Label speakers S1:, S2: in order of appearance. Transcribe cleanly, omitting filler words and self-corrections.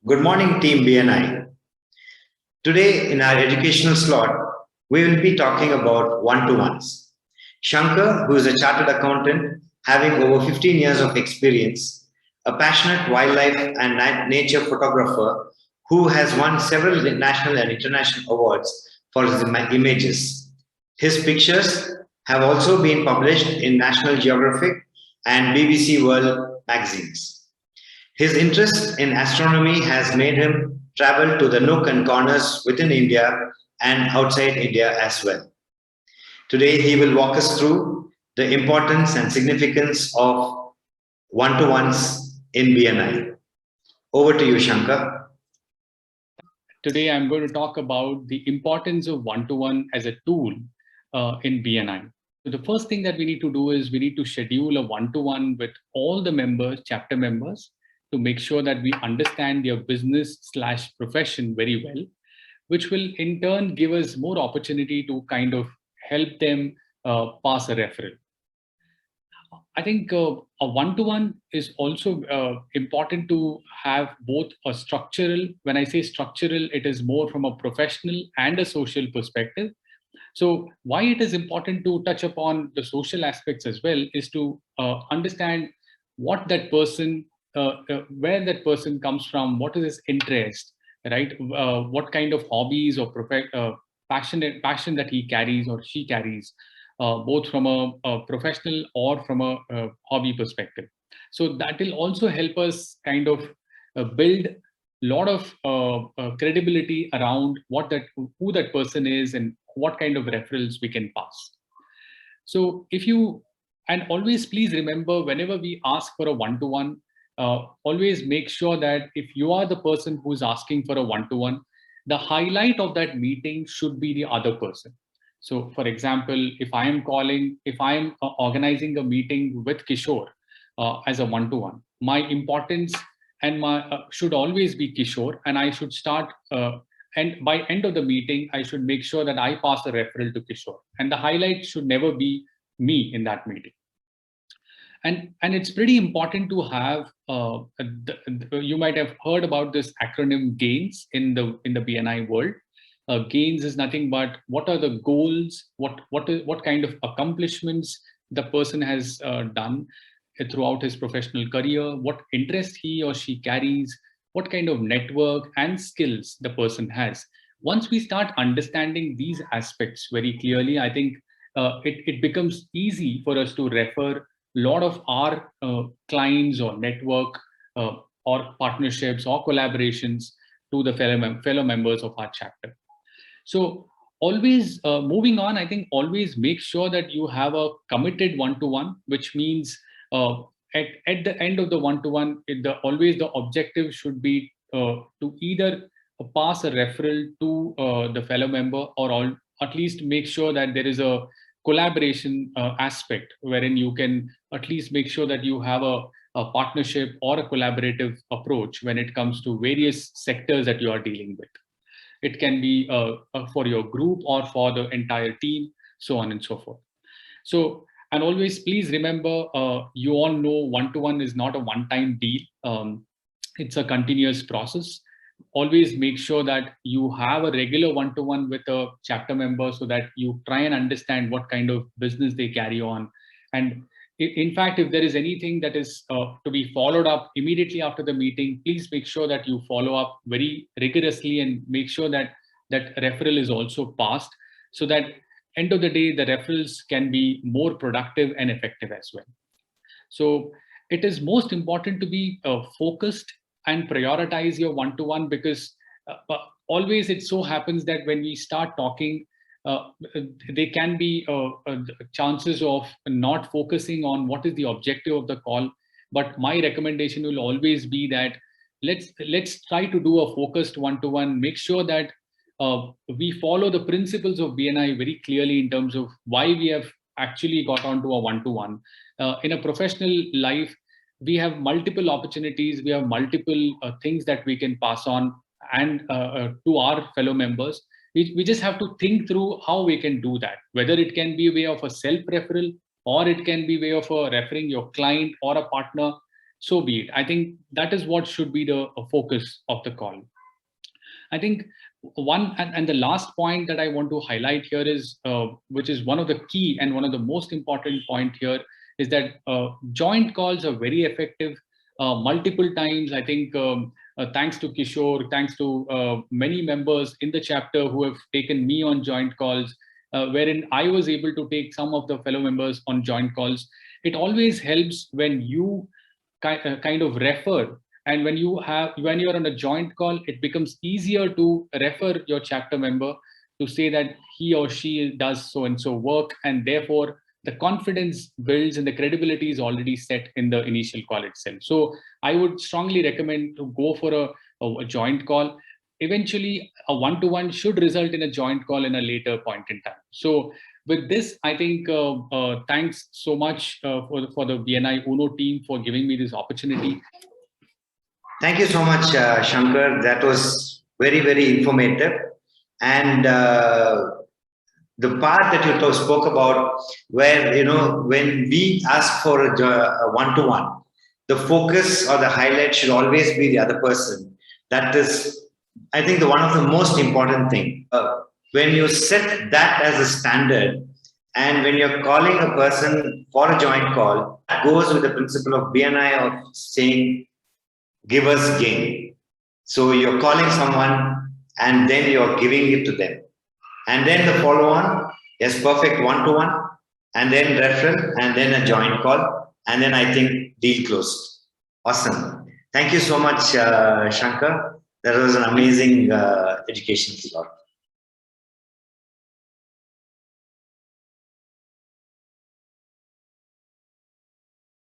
S1: Good morning, Team BNI. Today, in our educational slot, we will be talking about one-to-ones. Shankar, who is a chartered accountant having over 15 years of experience, a passionate wildlife and nature photographer who has won several national and international awards for his images. His pictures have also been published in National Geographic and BBC World magazines. His interest in astronomy has made him travel to the nook and corners within India and outside India as well. Today, he will walk us through the importance and significance of one-to-ones in BNI. Over to you, Shankar.
S2: Today, I'm going to talk about the importance of one-to-one as a tool in BNI. So the first thing that we need to do is we need to schedule a one-to-one with all the members, chapter members, to make sure that we understand their business/profession very well, which will in turn give us more opportunity to kind of help them pass a referral. I think a one-to-one is also important to have both a structural, when I say structural, it is more from a professional and a social perspective. So why it is important to touch upon the social aspects as well is to understand what that person, where that person comes from, what is his interest, right? What kind of hobbies or passion that he carries or she carries, both from a professional or from a hobby perspective. So that will also help us kind of build a lot of credibility around who that person is and what kind of referrals we can pass. So and always please remember, whenever we ask for a one-to-one, always make sure that if you are the person who's asking for a one-to-one, the highlight of that meeting should be the other person. So for example, if I am organizing a meeting with Kishore as a one-to-one, my importance and my should always be Kishore, and I should start and by end of the meeting, I should make sure that I pass a referral to Kishore, and the highlight should never be me in that meeting. And it's pretty important to have, you might have heard about this acronym GAINS in the BNI world. GAINS is nothing but what are the goals, what kind of accomplishments the person has done throughout his professional career, what interest he or she carries, what kind of network and skills the person has. Once we start understanding these aspects very clearly, I think it becomes easy for us to refer a lot of our clients or network or partnerships or collaborations to the fellow members of our chapter. So always moving on, I think always make sure that you have a committed one-to-one, which means at the end of the one-to-one, always the objective should be to either pass a referral to the fellow member, or at least make sure that there is a collaboration aspect wherein you can at least make sure that you have a partnership or a collaborative approach when it comes to various sectors that you are dealing with. It can be for your group or for the entire team, so on and so forth. So, and always please remember, you all know one-to-one is not a one-time deal. It's a continuous process. Always make sure that you have a regular one-to-one with a chapter member so that you try and understand what kind of business they carry on. And in fact, if there is anything that is to be followed up immediately after the meeting, please make sure that you follow up very rigorously and make sure that that referral is also passed, so that end of the day, the referrals can be more productive and effective as well. So it is most important to be focused and prioritize your one-to-one, because always it so happens that when we start talking, there can be chances of not focusing on what is the objective of the call. But my recommendation will always be that let's try to do a focused one-to-one. Make sure that we follow the principles of BNI very clearly in terms of why we have actually got onto a one-to-one. In a professional life, we have multiple opportunities, we have multiple things that we can pass on and to our fellow members. We just have to think through how we can do that, whether it can be a way of a self-referral or it can be a way of referring your client or a partner. so be it. I think that is what should be the focus of the call. I think one and the last point that I want to highlight here is, which is one of the key and one of the most important point here, is that joint calls are very effective multiple times. I think thanks to Kishore, thanks to many members in the chapter who have taken me on joint calls, wherein I was able to take some of the fellow members on joint calls. It always helps when you kind of refer, and when you're on a joint call, it becomes easier to refer your chapter member to say that he or she does so and so work, and therefore the confidence builds and the credibility is already set in the initial call itself. So I would strongly recommend to go for a joint call. Eventually a one-to-one should result in a joint call in a later point in time. So with this, I think thanks so much for the BNI Uno team for giving me this opportunity.
S1: Thank you so much, Shankar. That was very, very informative. And the part that you spoke about, where, when we ask for a one-to-one, the focus or the highlight should always be the other person. That is, I think, one of the most important thing. When you set that as a standard, and when you're calling a person for a joint call, that goes with the principle of BNI of saying, give us gain. So you're calling someone and then you're giving it to them. And then the follow-on is perfect one-to-one, and then referral, and then a joint call, and then I think deal closed. Awesome. Thank you so much, Shankar. That was an amazing education slot.